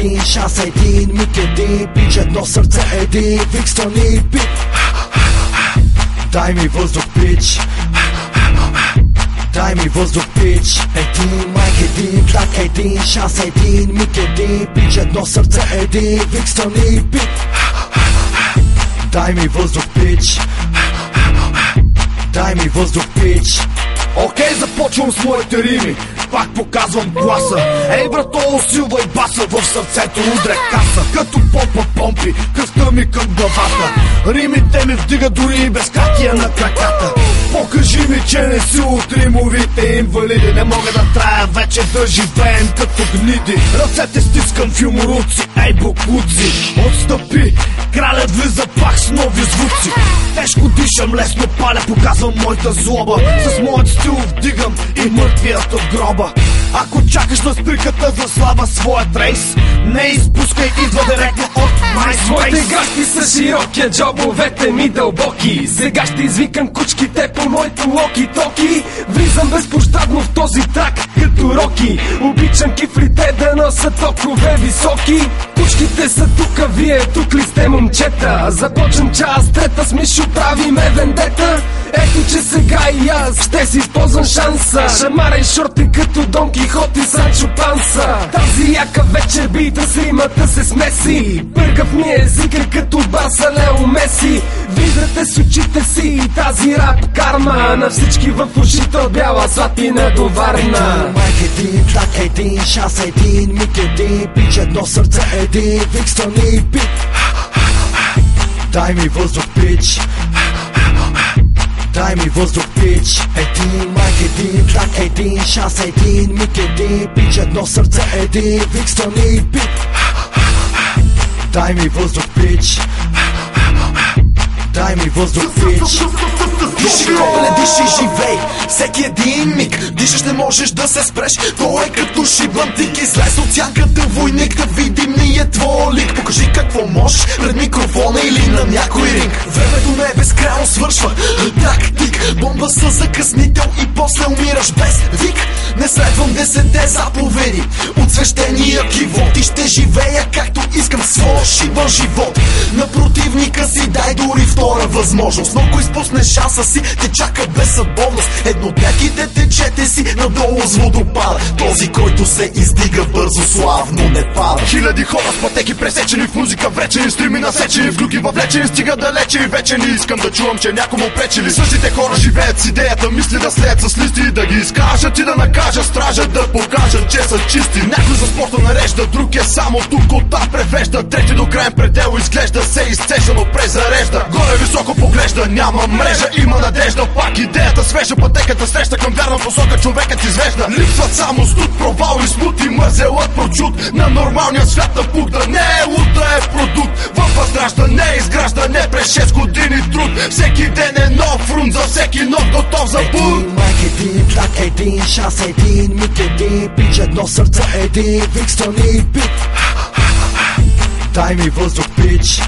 един шанс, един миг, един пич, едно сърце, един Викстън и бит. Дай ми въздух, пич. Дай ми въздух, пич. Един майк, един тлак, един шанс, един миг, един пич, едно сърце, един Викстън и бит. Дай ми въздух, пич. Дай ми въздух, пич. Окей, започвам с моите рими. Пак показвам гласа. Ей, брато, усилвай баса. В сърцето удря каса. Като помпа помпи кръвта ми към главата. Римите ми вдига дори и без кракия на краката. Покажи ми, че не си от римовите инвалиди. Не мога да трая вече да живеем като гниди. Ръцете стискам в юморуци, ей буклуци. Отстъпи, кралят влиза пак с нови звуци. Тежко дишам, лесно паля, показвам моята злоба. С моят стил вдигам и мъртвият от гроба. Ако чакаш на спирката за слава своят рейс, не изпускай, идва директно от MySpace. Моите гащи са широки, а джобовете ми дълбоки. Сега ще извикам кучките по моите локи-токи. Влизам безпощадно в този трак, като Роки. Обичам кифлите да носят токове високи. Кучките са тука, вие тук ли сте, момчета? Започвам час трета, с Мишо правиме вендета. Ето, че сега и аз ще си използвам шанса. Шамара и шорти като Дон Кихот и Санчо Панса. Тази яка вечер бита с римата се смеси. Бъргав ми езика като Барса Лео Меси. Виждате с очите си и тази рап карма. На всички в ушите от бяла слатина до Варна. Майк, един тлак, един шанс, един миг, един пич, едно сърце, един Викстън и бит. Дай ми въздух, пич. Дай ми въздух, пич. Един майк, един тлак, един шанс, един миг, един пич, едно сърце, един Викстън и бит. Дай ми въздух, пич. Дай ми въздух, пич. Диши, кобеле, диши, живей. Всеки един миг дишаш, не можеш да се спреш. Той е като шиблантик, излез от сянката войник. Да видим ние твой лик. Покажи какво можеш пред микрофона или на някой ринг. Времето не е безкрайно, свършва. Тактик, бомба с закъснител и после умираш без вик. Не следвам 10 заповеди от свещения кивот и ще живея както искам своя шибан живот. На противника си дай дори втора възможност, но ако изпуснеш шанса си, те чака безсъдбовност. Еднодеките течете си надолу с водопада. Този, който се издига бързо, славно не пада. Хиляди хора с пътеки пресечени, в музика влечени, стрими насечени, в клюки въвлечени, стига далече и вече не искам да чувам, че някому пречили. Същите хора живеят с идеята, мисли да слеят с листи и да ги изкажат и да накажат стража, да покажат, че са чисти. Някой за спорта нарежда, друг е само тук, оттам превежда. Трети до краен предел изглежда, се изцежда, но презарежда. Горе високо поглежда, няма мрежа, има надежда. Пак идеята свежа, пътеката среща към вярна посока, човекът извежда. Липсват само студ, провал и смут и мързелът прочут. На нормалния свят на пук да не е луд, да е продукт. В възраждане, изграждане през 6 години труд. Всеки ден е нов рун, за всеки нов готов за пут. Един майк, един тлак, един шанс, един миг, един пич, едно сърце, един Викстън и бит. Дай ми въздух, пич.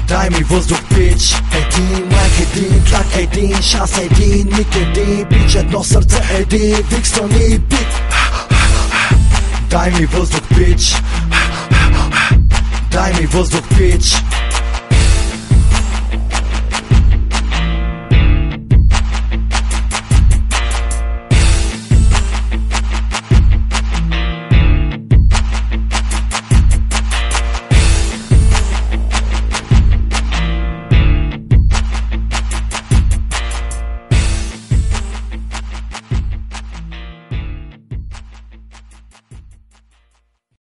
Дай ми въздух, пич. Един майк, един тлак, един шанс, един миг, един пич, едно сърце, един Викстън и бит. Дай ми въздух, пич. Дай ми въздух, пич.